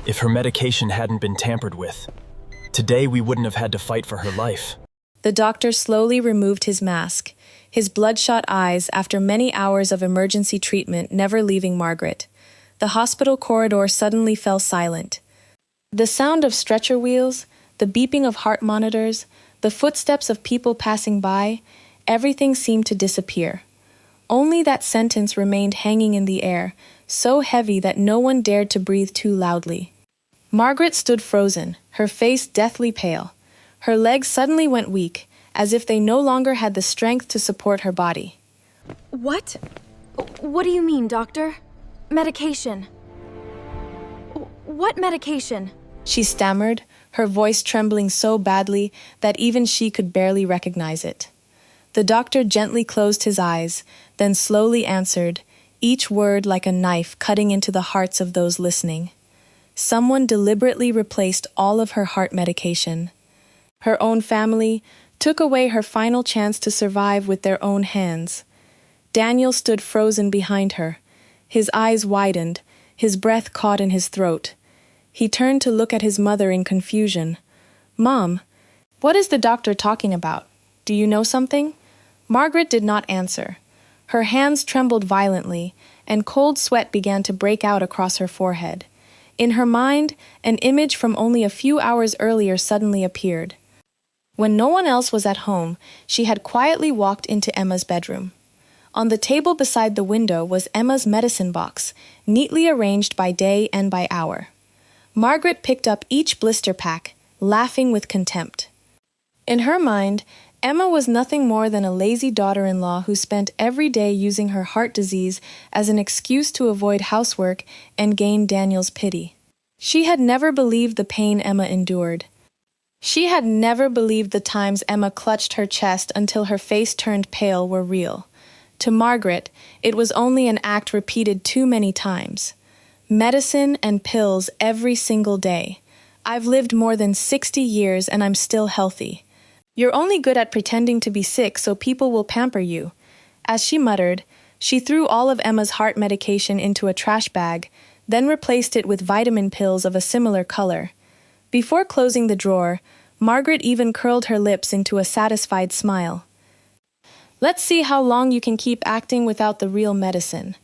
If her medication hadn't been tampered with, today we wouldn't have had to fight for her life. The doctor slowly removed his mask, his bloodshot eyes after many hours of emergency treatment never leaving Margaret. The hospital corridor suddenly fell silent. The sound of stretcher wheels, the beeping of heart monitors, the footsteps of people passing by, everything seemed to disappear. Only that sentence remained hanging in the air, so heavy that no one dared to breathe too loudly. Margaret stood frozen, her face deathly pale. Her legs suddenly went weak, as if they no longer had the strength to support her body. What? What do you mean, doctor? Medication. What medication? She stammered, her voice trembling so badly that even she could barely recognize it. The doctor gently closed his eyes, then slowly answered, each word like a knife cutting into the hearts of those listening. Someone deliberately replaced all of her heart medication. Her own family took away her final chance to survive with their own hands. Daniel stood frozen behind her. His eyes widened, his breath caught in his throat. He turned to look at his mother in confusion. "Mom, what is the doctor talking about? Do you know something?" Margaret did not answer. Her hands trembled violently, and cold sweat began to break out across her forehead. In her mind, an image from only a few hours earlier suddenly appeared. When no one else was at home, she had quietly walked into Emma's bedroom. On the table beside the window was Emma's medicine box, neatly arranged by day and by hour. Margaret picked up each blister pack, laughing with contempt. In her mind, Emma was nothing more than a lazy daughter-in-law who spent every day using her heart disease as an excuse to avoid housework and gain Daniel's pity. She had never believed the pain Emma endured. She had never believed the times Emma clutched her chest until her face turned pale were real. To Margaret, it was only an act repeated too many times. Medicine and pills every single day. I've lived more than 60 years and I'm still healthy. You're only good at pretending to be sick so people will pamper you. As she muttered, she threw all of Emma's heart medication into a trash bag, then replaced it with vitamin pills of a similar color. Before closing the drawer, Margaret even curled her lips into a satisfied smile. Let's see how long you can keep acting without the real medicine.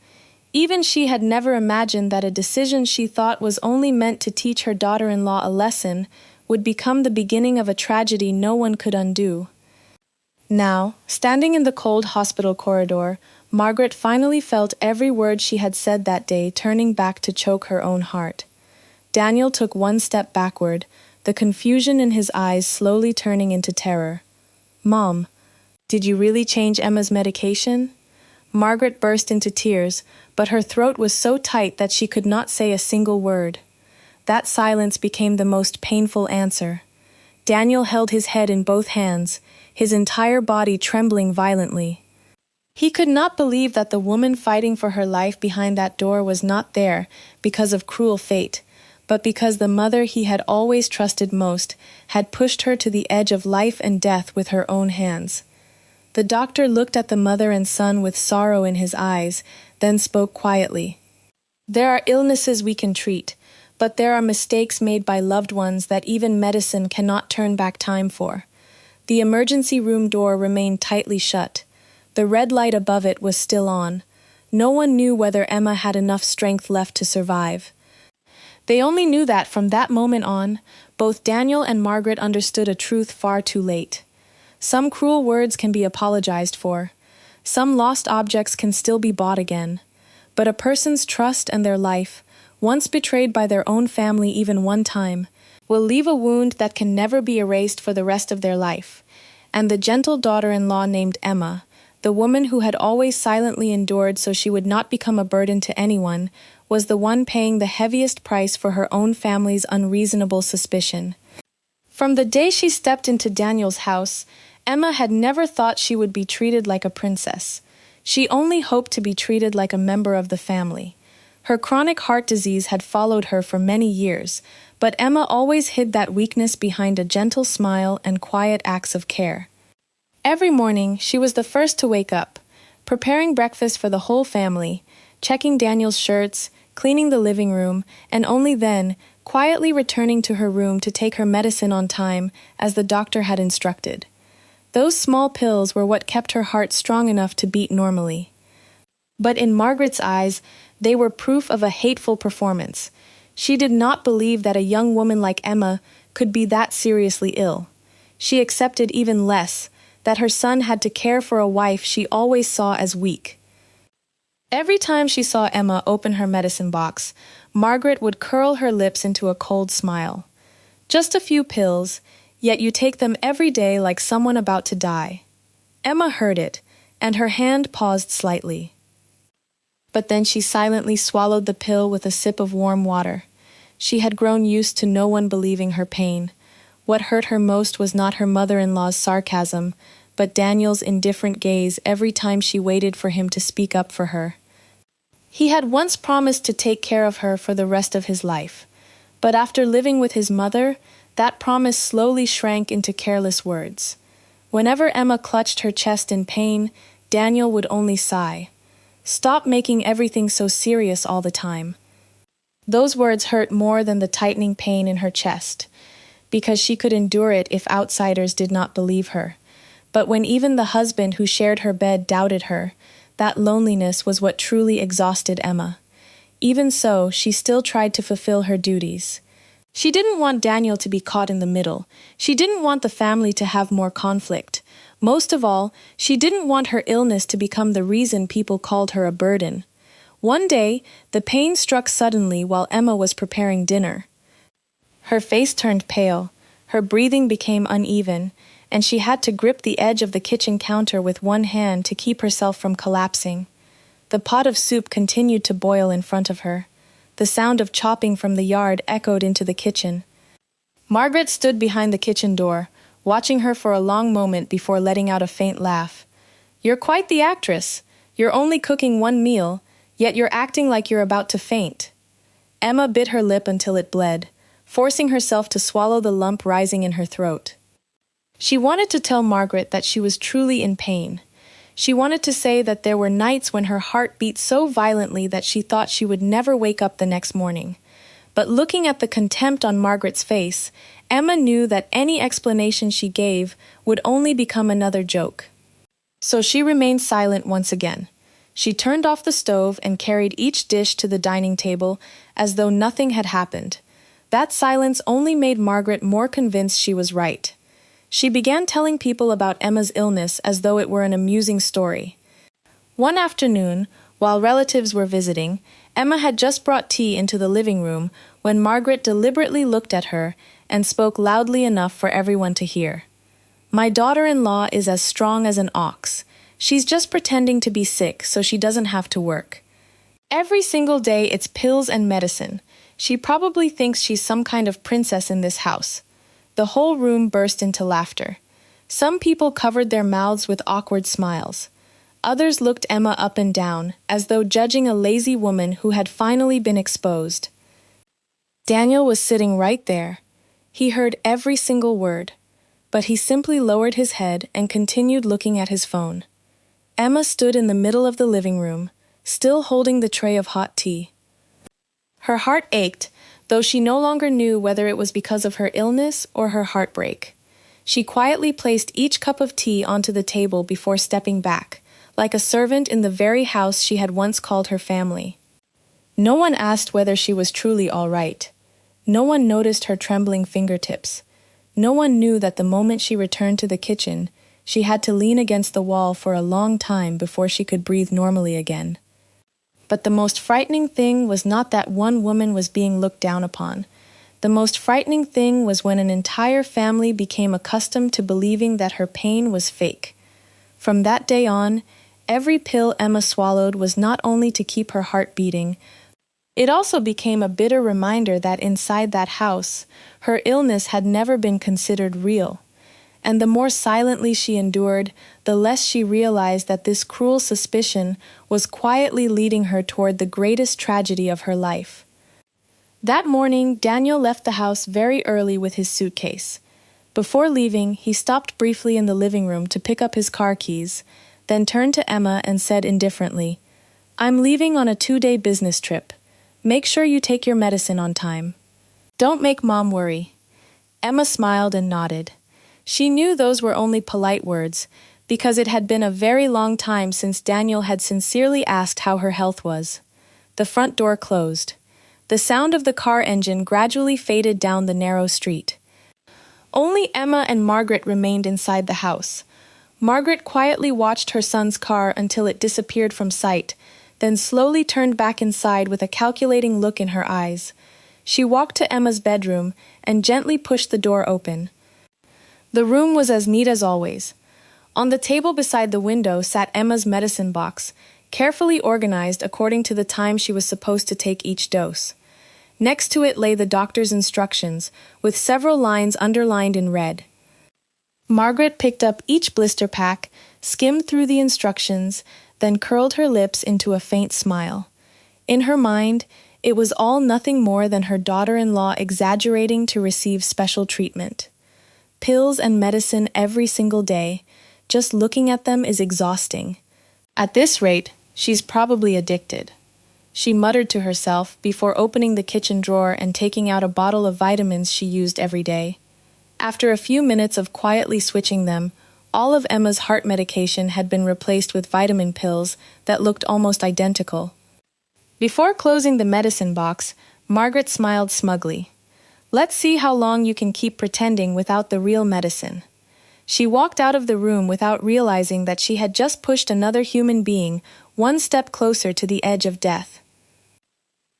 Even she had never imagined that a decision she thought was only meant to teach her daughter-in-law a lesson would become the beginning of a tragedy no one could undo. Now, standing in the cold hospital corridor, Margaret finally felt every word she had said that day turning back to choke her own heart. Daniel took one step backward, the confusion in his eyes slowly turning into terror. "Mom, did you really change Emma's medication?" Margaret burst into tears, but her throat was so tight that she could not say a single word. That silence became the most painful answer. Daniel held his head in both hands, his entire body trembling violently. He could not believe that the woman fighting for her life behind that door was not there because of cruel fate, but because the mother he had always trusted most had pushed her to the edge of life and death with her own hands. The doctor looked at the mother and son with sorrow in his eyes, then spoke quietly. "There are illnesses we can treat, but there are mistakes made by loved ones that even medicine cannot turn back time for." The emergency room door remained tightly shut. The red light above it was still on. No one knew whether Emma had enough strength left to survive. They only knew that from that moment on, both Daniel and Margaret understood a truth far too late. Some cruel words can be apologized for. Some lost objects can still be bought again. But a person's trust and their life, once betrayed by their own family even one time, will leave a wound that can never be erased for the rest of their life. And the gentle daughter-in-law named Emma, the woman who had always silently endured so she would not become a burden to anyone, was the one paying the heaviest price for her own family's unreasonable suspicion. From the day she stepped into Daniel's house, Emma had never thought she would be treated like a princess. She only hoped to be treated like a member of the family. Her chronic heart disease had followed her for many years, but Emma always hid that weakness behind a gentle smile and quiet acts of care. Every morning, she was the first to wake up, preparing breakfast for the whole family, checking Daniel's shirts, cleaning the living room, and only then, quietly returning to her room to take her medicine on time as the doctor had instructed. Those small pills were what kept her heart strong enough to beat normally. But in Margaret's eyes, they were proof of a hateful performance. She did not believe that a young woman like Emma could be that seriously ill. She accepted even less that her son had to care for a wife she always saw as weak. Every time she saw Emma open her medicine box, Margaret would curl her lips into a cold smile. Just a few pills, yet you take them every day like someone about to die. Emma heard it, and her hand paused slightly. But then she silently swallowed the pill with a sip of warm water. She had grown used to no one believing her pain. What hurt her most was not her mother-in-law's sarcasm, but Daniel's indifferent gaze every time she waited for him to speak up for her. He had once promised to take care of her for the rest of his life, but after living with his mother, that promise slowly shrank into careless words. Whenever Emma clutched her chest in pain, Daniel would only sigh. "Stop making everything so serious all the time." Those words hurt more than the tightening pain in her chest, because she could endure it if outsiders did not believe her. But when even the husband who shared her bed doubted her, that loneliness was what truly exhausted Emma. Even so, she still tried to fulfill her duties. She didn't want Daniel to be caught in the middle. She didn't want the family to have more conflict. Most of all, she didn't want her illness to become the reason people called her a burden. One day, the pain struck suddenly while Emma was preparing dinner. Her face turned pale, her breathing became uneven, and she had to grip the edge of the kitchen counter with one hand to keep herself from collapsing. The pot of soup continued to boil in front of her. The sound of chopping from the yard echoed into the kitchen. Margaret stood behind the kitchen door, watching her for a long moment before letting out a faint laugh. "You're quite the actress. You're only cooking one meal, yet you're acting like you're about to faint." Emma bit her lip until it bled, forcing herself to swallow the lump rising in her throat. She wanted to tell Margaret that she was truly in pain. She wanted to say that there were nights when her heart beat so violently that she thought she would never wake up the next morning. But looking at the contempt on Margaret's face, Emma knew that any explanation she gave would only become another joke. So she remained silent once again. She turned off the stove and carried each dish to the dining table as though nothing had happened. That silence only made Margaret more convinced she was right. She began telling people about Emma's illness as though it were an amusing story. One afternoon, while relatives were visiting, Emma had just brought tea into the living room when Margaret deliberately looked at her and spoke loudly enough for everyone to hear. "My daughter-in-law is as strong as an ox. She's just pretending to be sick so she doesn't have to work. Every single day it's pills and medicine. She probably thinks she's some kind of princess in this house." The whole room burst into laughter. Some people covered their mouths with awkward smiles. Others looked Emma up and down, as though judging a lazy woman who had finally been exposed. Daniel was sitting right there. He heard every single word, but he simply lowered his head and continued looking at his phone. Emma stood in the middle of the living room, still holding the tray of hot tea. Her heart ached, though she no longer knew whether it was because of her illness or her heartbreak. She quietly placed each cup of tea onto the table before stepping back, like a servant in the very house she had once called her family. No one asked whether she was truly all right. No one noticed her trembling fingertips. No one knew that the moment she returned to the kitchen, she had to lean against the wall for a long time before she could breathe normally again. But the most frightening thing was not that one woman was being looked down upon. The most frightening thing was when an entire family became accustomed to believing that her pain was fake. From that day on, every pill Emma swallowed was not only to keep her heart beating, it also became a bitter reminder that inside that house, her illness had never been considered real. And the more silently she endured, the less she realized that this cruel suspicion was quietly leading her toward the greatest tragedy of her life. That morning, Daniel left the house very early with his suitcase. Before leaving, he stopped briefly in the living room to pick up his car keys, then turned to Emma and said indifferently, "I'm leaving on a 2-day business trip. Make sure you take your medicine on time." Don't make Mom worry. Emma smiled and nodded. She knew those were only polite words, because it had been a very long time since Daniel had sincerely asked how her health was. The front door closed. The sound of the car engine gradually faded down the narrow street. Only Emma and Margaret remained inside the house. Margaret quietly watched her son's car until it disappeared from sight, then slowly turned back inside with a calculating look in her eyes. She walked to Emma's bedroom and gently pushed the door open. The room was as neat as always. On the table beside the window sat Emma's medicine box, carefully organized according to the time she was supposed to take each dose. Next to it lay the doctor's instructions, with several lines underlined in red. Margaret picked up each blister pack, skimmed through the instructions, then curled her lips into a faint smile. In her mind, it was all nothing more than her daughter-in-law exaggerating to receive special treatment. Pills and medicine every single day. Just looking at them is exhausting. At this rate, she's probably addicted. She muttered to herself before opening the kitchen drawer and taking out a bottle of vitamins she used every day. After a few minutes of quietly switching them, all of Emma's heart medication had been replaced with vitamin pills that looked almost identical. Before closing the medicine box, Margaret smiled smugly. Let's see how long you can keep pretending without the real medicine. She walked out of the room without realizing that she had just pushed another human being one step closer to the edge of death.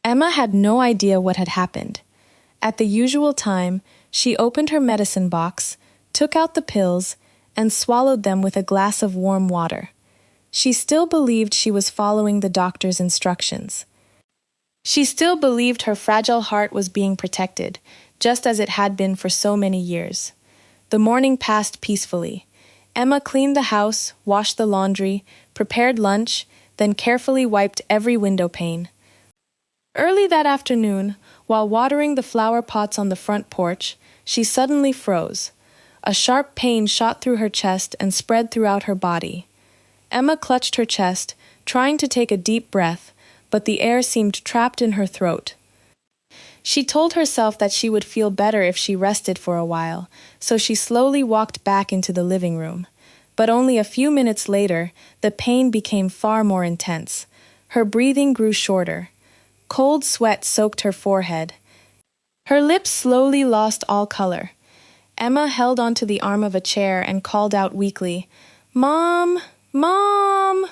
Emma had no idea what had happened. At the usual time, she opened her medicine box, took out the pills, and swallowed them with a glass of warm water. She still believed she was following the doctor's instructions. She still believed her fragile heart was being protected, just as it had been for so many years. The morning passed peacefully. Emma cleaned the house, washed the laundry, prepared lunch, then carefully wiped every window pane. Early that afternoon, while watering the flower pots on the front porch, she suddenly froze. A sharp pain shot through her chest and spread throughout her body. Emma clutched her chest, trying to take a deep breath, but the air seemed trapped in her throat. She told herself that she would feel better if she rested for a while, so she slowly walked back into the living room. But only a few minutes later, the pain became far more intense. Her breathing grew shorter. Cold sweat soaked her forehead. Her lips slowly lost all color. Emma held onto the arm of a chair and called out weakly, "Mom! Mom!"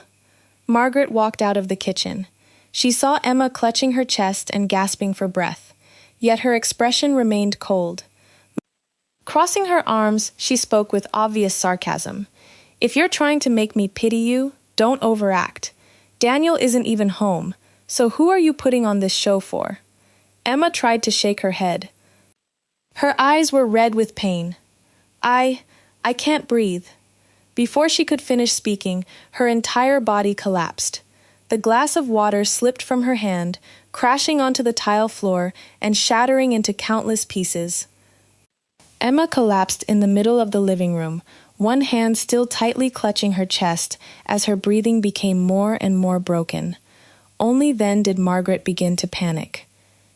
Margaret walked out of the kitchen. She saw Emma clutching her chest and gasping for breath, yet her expression remained cold. Crossing her arms, she spoke with obvious sarcasm. "If you're trying to make me pity you, don't overact. Daniel isn't even home, so who are you putting on this show for?" Emma tried to shake her head. Her eyes were red with pain. I can't breathe." Before she could finish speaking, her entire body collapsed. The glass of water slipped from her hand, crashing onto the tile floor and shattering into countless pieces. Emma collapsed in the middle of the living room, one hand still tightly clutching her chest as her breathing became more and more broken. Only then did Margaret begin to panic.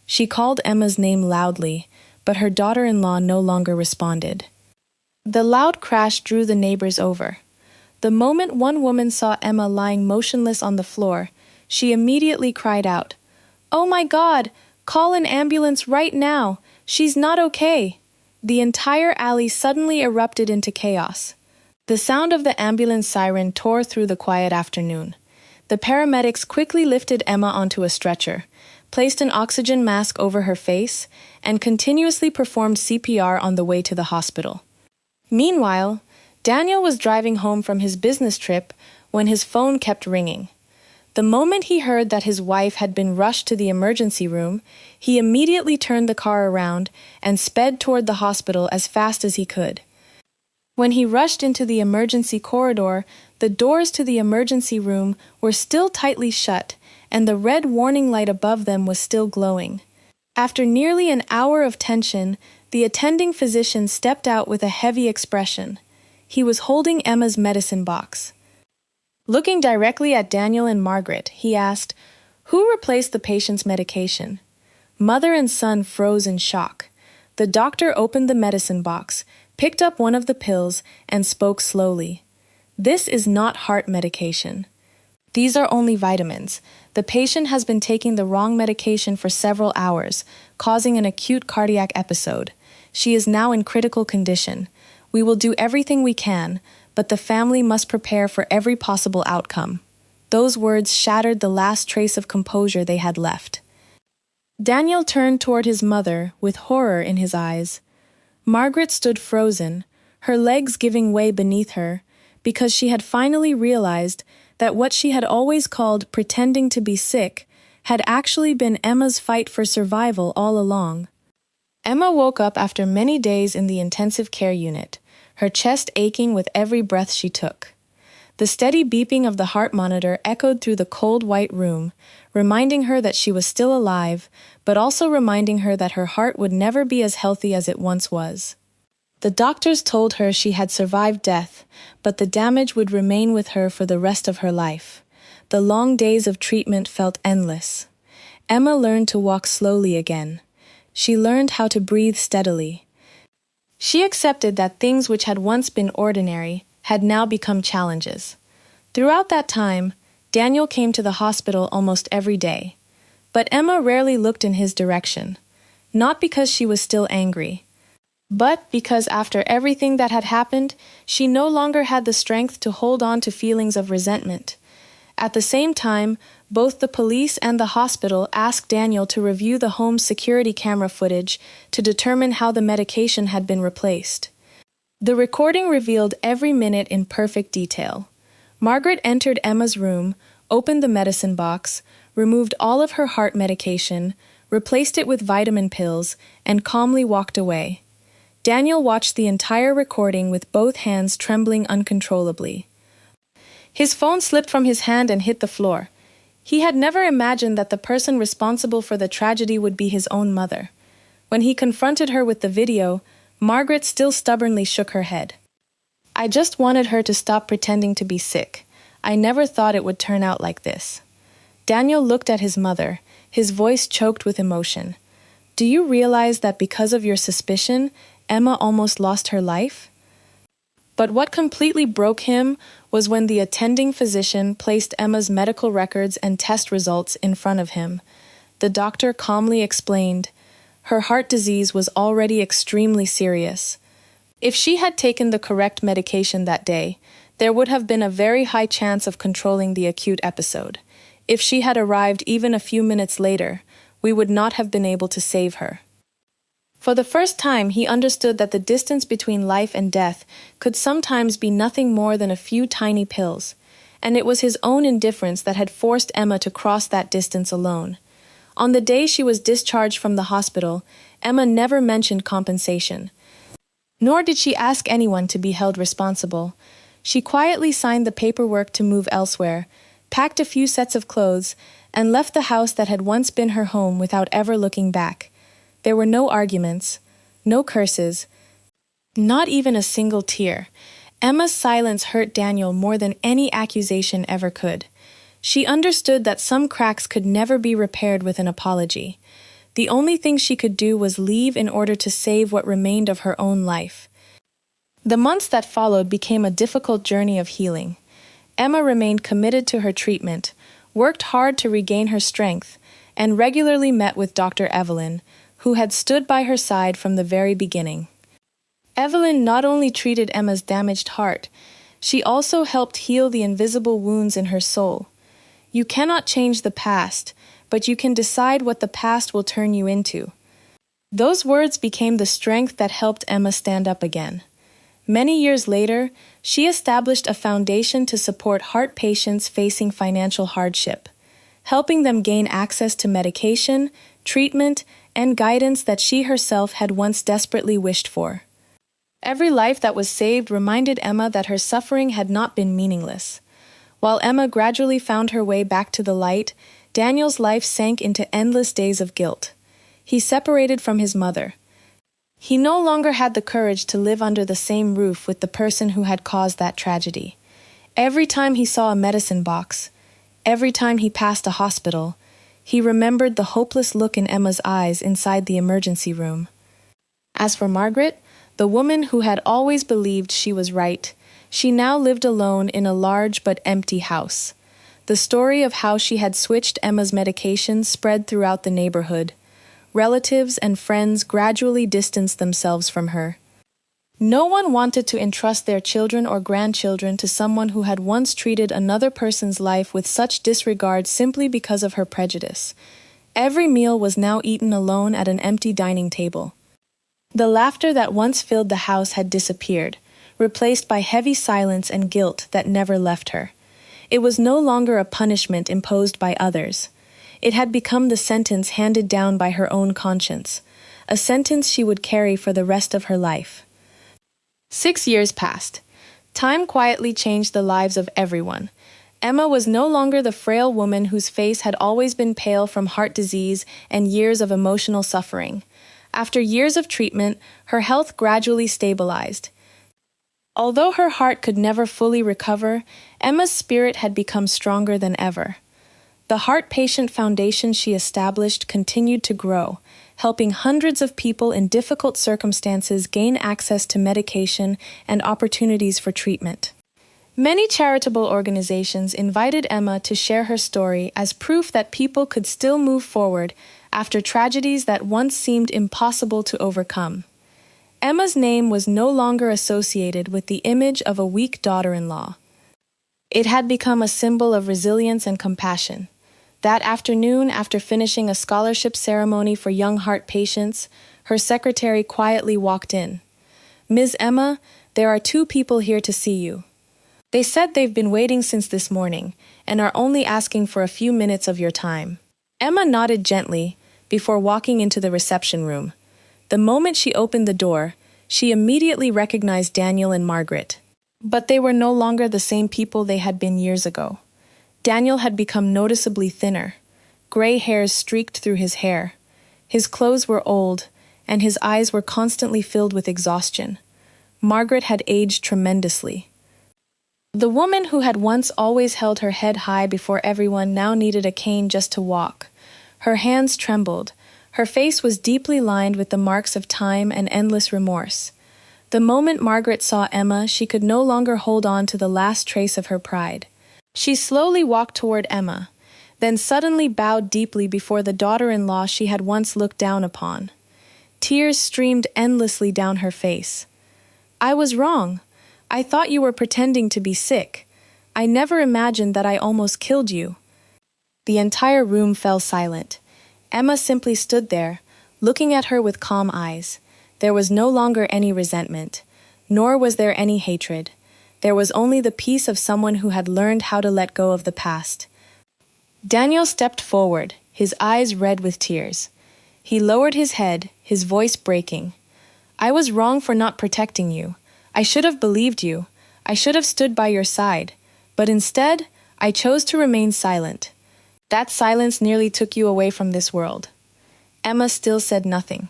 She called Emma's name loudly, but her daughter-in-law no longer responded. The loud crash drew the neighbors over. The moment one woman saw Emma lying motionless on the floor, she immediately cried out, "Oh my God! Call an ambulance right now! She's not okay!" The entire alley suddenly erupted into chaos. The sound of the ambulance siren tore through the quiet afternoon. The paramedics quickly lifted Emma onto a stretcher, placed an oxygen mask over her face, and continuously performed CPR on the way to the hospital. Meanwhile, Daniel was driving home from his business trip when his phone kept ringing. The moment he heard that his wife had been rushed to the emergency room, he immediately turned the car around and sped toward the hospital as fast as he could. When he rushed into the emergency corridor, the doors to the emergency room were still tightly shut, and the red warning light above them was still glowing. After nearly an hour of tension, the attending physician stepped out with a heavy expression. He was holding Emma's medicine box. Looking directly at Daniel and Margaret, he asked, "Who replaced the patient's medication?" Mother and son froze in shock. The doctor opened the medicine box, picked up one of the pills, and spoke slowly. "This is not heart medication. These are only vitamins. The patient has been taking the wrong medication for several hours, causing an acute cardiac episode. She is now in critical condition. We will do everything we can, but the family must prepare for every possible outcome." Those words shattered the last trace of composure they had left. Daniel turned toward his mother with horror in his eyes. Margaret stood frozen, her legs giving way beneath her, because she had finally realized that what she had always called pretending to be sick had actually been Emma's fight for survival all along. Emma woke up after many days in the intensive care unit, her chest aching with every breath she took. The steady beeping of the heart monitor echoed through the cold white room, reminding her that she was still alive, but also reminding her that her heart would never be as healthy as it once was. The doctors told her she had survived death, but the damage would remain with her for the rest of her life. The long days of treatment felt endless. Emma learned to walk slowly again. She learned how to breathe steadily. She accepted that things which had once been ordinary had now become challenges. Throughout that time, Daniel came to the hospital almost every day. But Emma rarely looked in his direction, not because she was still angry, but because after everything that had happened, she no longer had the strength to hold on to feelings of resentment. At the same time, both the police and the hospital asked Daniel to review the home's security camera footage to determine how the medication had been replaced. The recording revealed every minute in perfect detail. Margaret entered Emma's room, opened the medicine box, removed all of her heart medication, replaced it with vitamin pills, and calmly walked away. Daniel watched the entire recording with both hands trembling uncontrollably. His phone slipped from his hand and hit the floor. He had never imagined that the person responsible for the tragedy would be his own mother. When he confronted her with the video, Margaret still stubbornly shook her head. "I just wanted her to stop pretending to be sick. I never thought it would turn out like this." Daniel looked at his mother, his voice choked with emotion. "Do you realize that because of your suspicion, Emma almost lost her life?" But what completely broke him was when the attending physician placed Emma's medical records and test results in front of him. The doctor calmly explained, her heart disease was already extremely serious. If she had taken the correct medication that day, there would have been a very high chance of controlling the acute episode. If she had arrived even a few minutes later, we would not have been able to save her. For the first time, he understood that the distance between life and death could sometimes be nothing more than a few tiny pills, and it was his own indifference that had forced Emma to cross that distance alone. On the day she was discharged from the hospital, Emma never mentioned compensation. Nor did she ask anyone to be held responsible. She quietly signed the paperwork to move elsewhere, packed a few sets of clothes, and left the house that had once been her home without ever looking back. There were no arguments, no curses, not even a single tear. Emma's silence hurt Daniel more than any accusation ever could. She understood that some cracks could never be repaired with an apology. The only thing she could do was leave in order to save what remained of her own life. The months that followed became a difficult journey of healing. Emma remained committed to her treatment, worked hard to regain her strength, and regularly met with Dr. Evelyn, who had stood by her side from the very beginning. Evelyn not only treated Emma's damaged heart, she also helped heal the invisible wounds in her soul. You cannot change the past, but you can decide what the past will turn you into. Those words became the strength that helped Emma stand up again. Many years later, she established a foundation to support heart patients facing financial hardship, helping them gain access to medication, treatment, and guidance that she herself had once desperately wished for. Every life that was saved reminded Emma that her suffering had not been meaningless. While Emma gradually found her way back to the light, Daniel's life sank into endless days of guilt. He separated from his mother. He no longer had the courage to live under the same roof with the person who had caused that tragedy. Every time he saw a medicine box, every time he passed a hospital, He remembered the hopeless look in Emma's eyes inside the emergency room. As for Margaret, the woman who had always believed she was right, she now lived alone in a large but empty house. The story of how she had switched Emma's medication spread throughout the neighborhood. Relatives and friends gradually distanced themselves from her. No one wanted to entrust their children or grandchildren to someone who had once treated another person's life with such disregard simply because of her prejudice. Every meal was now eaten alone at an empty dining table. The laughter that once filled the house had disappeared, replaced by heavy silence and guilt that never left her. It was no longer a punishment imposed by others. It had become the sentence handed down by her own conscience, a sentence she would carry for the rest of her life. 6 years passed. Time quietly changed the lives of everyone. Emma was no longer the frail woman whose face had always been pale from heart disease and years of emotional suffering. After years of treatment, her health gradually stabilized. Although her heart could never fully recover, Emma's spirit had become stronger than ever. The Heart Patient Foundation she established continued to grow, helping hundreds of people in difficult circumstances gain access to medication and opportunities for treatment. Many charitable organizations invited Emma to share her story as proof that people could still move forward after tragedies that once seemed impossible to overcome. Emma's name was no longer associated with the image of a weak daughter-in-law. It had become a symbol of resilience and compassion. That afternoon, after finishing a scholarship ceremony for young heart patients, her secretary quietly walked in. "Ms. Emma, there are 2 people here to see you. They said they've been waiting since this morning and are only asking for a few minutes of your time." Emma nodded gently before walking into the reception room. The moment she opened the door, she immediately recognized Daniel and Margaret. But they were no longer the same people they had been years ago. Daniel had become noticeably thinner. Gray hairs streaked through his hair. His clothes were old, and his eyes were constantly filled with exhaustion. Margaret had aged tremendously. The woman who had once always held her head high before everyone now needed a cane just to walk. Her hands trembled. Her face was deeply lined with the marks of time and endless remorse. The moment Margaret saw Emma, she could no longer hold on to the last trace of her pride. She slowly walked toward Emma, then suddenly bowed deeply before the daughter-in-law she had once looked down upon. Tears streamed endlessly down her face. "I was wrong. I thought you were pretending to be sick. I never imagined that I almost killed you." The entire room fell silent. Emma simply stood there, looking at her with calm eyes. There was no longer any resentment, nor was there any hatred. There was only the peace of someone who had learned how to let go of the past. Daniel stepped forward, his eyes red with tears. He lowered his head, his voice breaking. "I was wrong for not protecting you. I should have believed you. I should have stood by your side. But instead, I chose to remain silent. That silence nearly took you away from this world." Emma still said nothing.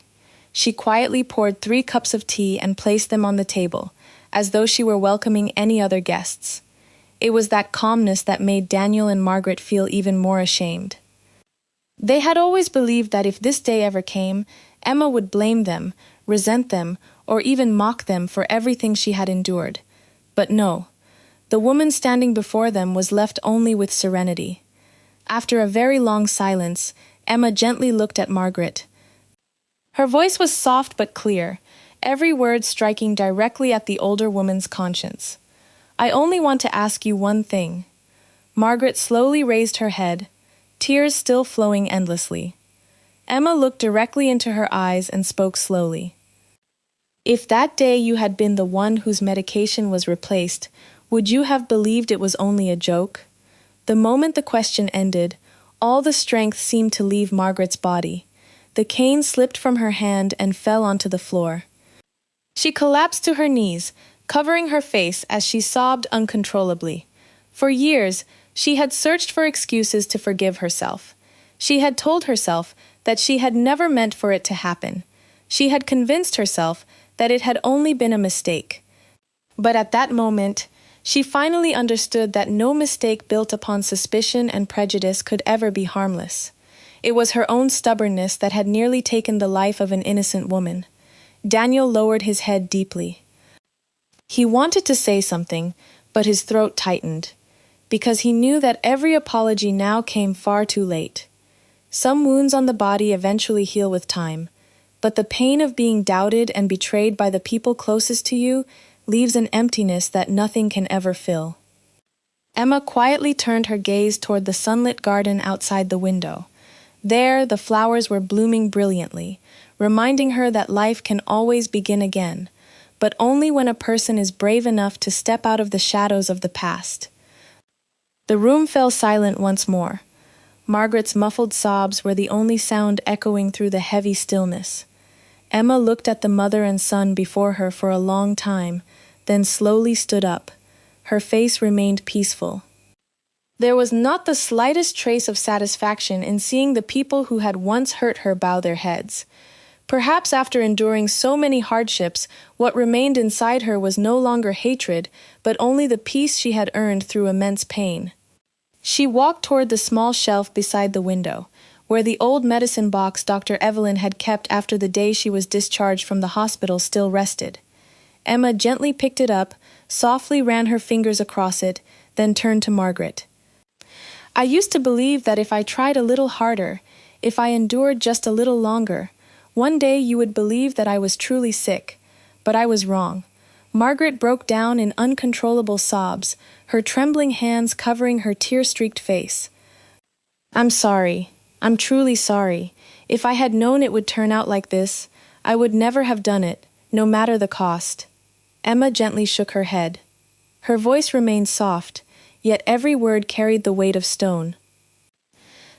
She quietly poured 3 cups of tea and placed them on the table, as though she were welcoming any other guests. It was that calmness that made Daniel and Margaret feel even more ashamed. They had always believed that if this day ever came, Emma would blame them, resent them, or even mock them for everything she had endured. But no, the woman standing before them was left only with serenity. After a very long silence, Emma gently looked at Margaret. Her voice was soft but clear, every word striking directly at the older woman's conscience. "I only want to ask you one thing." Margaret slowly raised her head, tears still flowing endlessly. Emma looked directly into her eyes and spoke slowly. "If that day you had been the one whose medication was replaced, would you have believed it was only a joke?" The moment the question ended, all the strength seemed to leave Margaret's body. The cane slipped from her hand and fell onto the floor. She collapsed to her knees, covering her face as she sobbed uncontrollably. For years, she had searched for excuses to forgive herself. She had told herself that she had never meant for it to happen. She had convinced herself that it had only been a mistake. But at that moment, she finally understood that no mistake built upon suspicion and prejudice could ever be harmless. It was her own stubbornness that had nearly taken the life of an innocent woman. Daniel lowered his head deeply. He wanted to say something, but his throat tightened, because he knew that every apology now came far too late. Some wounds on the body eventually heal with time, but the pain of being doubted and betrayed by the people closest to you leaves an emptiness that nothing can ever fill. Emma quietly turned her gaze toward the sunlit garden outside the window. There, the flowers were blooming brilliantly, reminding her that life can always begin again, but only when a person is brave enough to step out of the shadows of the past. The room fell silent once more. Margaret's muffled sobs were the only sound echoing through the heavy stillness. Emma looked at the mother and son before her for a long time, then slowly stood up. Her face remained peaceful. There was not the slightest trace of satisfaction in seeing the people who had once hurt her bow their heads. Perhaps after enduring so many hardships, what remained inside her was no longer hatred, but only the peace she had earned through immense pain. She walked toward the small shelf beside the window, where the old medicine box Dr. Evelyn had kept after the day she was discharged from the hospital still rested. Emma gently picked it up, softly ran her fingers across it, then turned to Margaret. "I used to believe that if I tried a little harder, if I endured just a little longer, one day you would believe that I was truly sick, but I was wrong." Margaret broke down in uncontrollable sobs, her trembling hands covering her tear-streaked face. "I'm sorry. I'm truly sorry. If I had known it would turn out like this, I would never have done it, no matter the cost." Emma gently shook her head. Her voice remained soft, yet every word carried the weight of stone.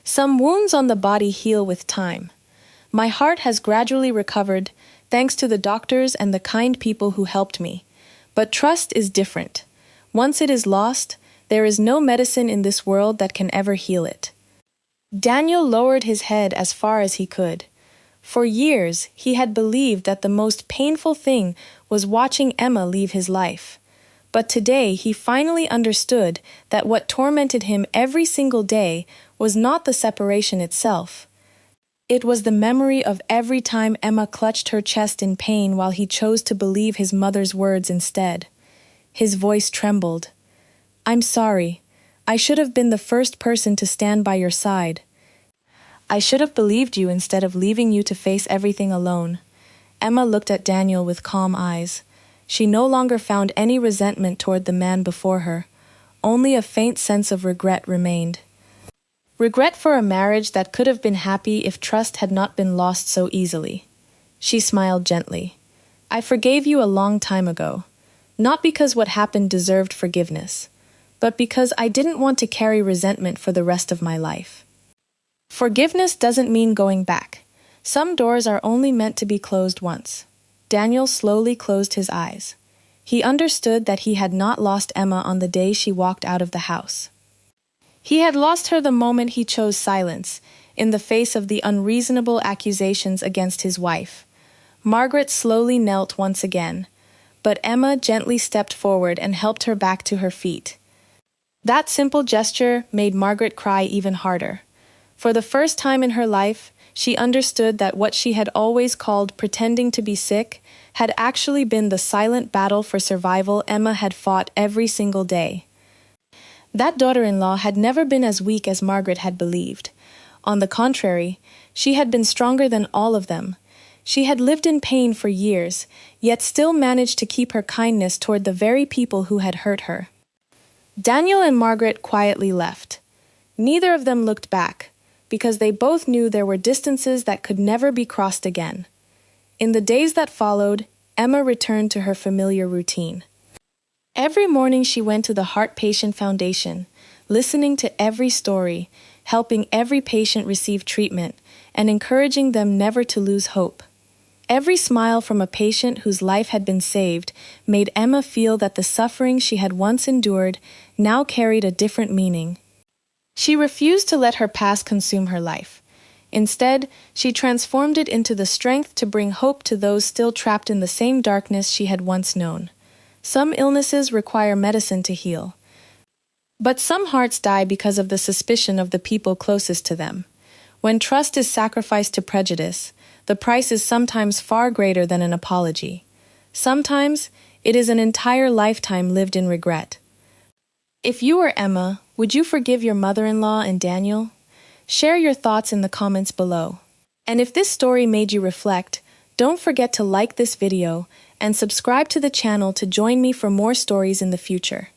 "Some wounds on the body heal with time. My heart has gradually recovered, thanks to the doctors and the kind people who helped me. But trust is different. Once it is lost, there is no medicine in this world that can ever heal it." Daniel lowered his head as far as he could. For years, he had believed that the most painful thing was watching Emma leave his life. But today he finally understood that what tormented him every single day was not the separation itself. It was the memory of every time Emma clutched her chest in pain while he chose to believe his mother's words instead. His voice trembled. "I'm sorry. I should have been the first person to stand by your side. I should have believed you instead of leaving you to face everything alone." Emma looked at Daniel with calm eyes. She no longer found any resentment toward the man before her. Only a faint sense of regret remained. Regret for a marriage that could have been happy if trust had not been lost so easily. She smiled gently. "I forgave you a long time ago, not because what happened deserved forgiveness, but because I didn't want to carry resentment for the rest of my life." Forgiveness doesn't mean going back. Some doors are only meant to be closed once. Daniel slowly closed his eyes. He understood that he had not lost Emma on the day she walked out of the house. He had lost her the moment he chose silence, in the face of the unreasonable accusations against his wife. Margaret slowly knelt once again, but Emma gently stepped forward and helped her back to her feet. That simple gesture made Margaret cry even harder. For the first time in her life, she understood that what she had always called pretending to be sick had actually been the silent battle for survival Emma had fought every single day. That daughter-in-law had never been as weak as Margaret had believed. On the contrary, she had been stronger than all of them. She had lived in pain for years, yet still managed to keep her kindness toward the very people who had hurt her. Daniel and Margaret quietly left. Neither of them looked back, because they both knew there were distances that could never be crossed again. In the days that followed, Emma returned to her familiar routine. Every morning she went to the Heart Patient Foundation, listening to every story, helping every patient receive treatment, and encouraging them never to lose hope. Every smile from a patient whose life had been saved made Emma feel that the suffering she had once endured now carried a different meaning. She refused to let her past consume her life. Instead, she transformed it into the strength to bring hope to those still trapped in the same darkness she had once known. Some illnesses require medicine to heal. But some hearts die because of the suspicion of the people closest to them. When trust is sacrificed to prejudice, the price is sometimes far greater than an apology. Sometimes, it is an entire lifetime lived in regret. If you were Emma, would you forgive your mother-in-law and Daniel? Share your thoughts in the comments below. And if this story made you reflect, don't forget to like this video and subscribe to the channel to join me for more stories in the future.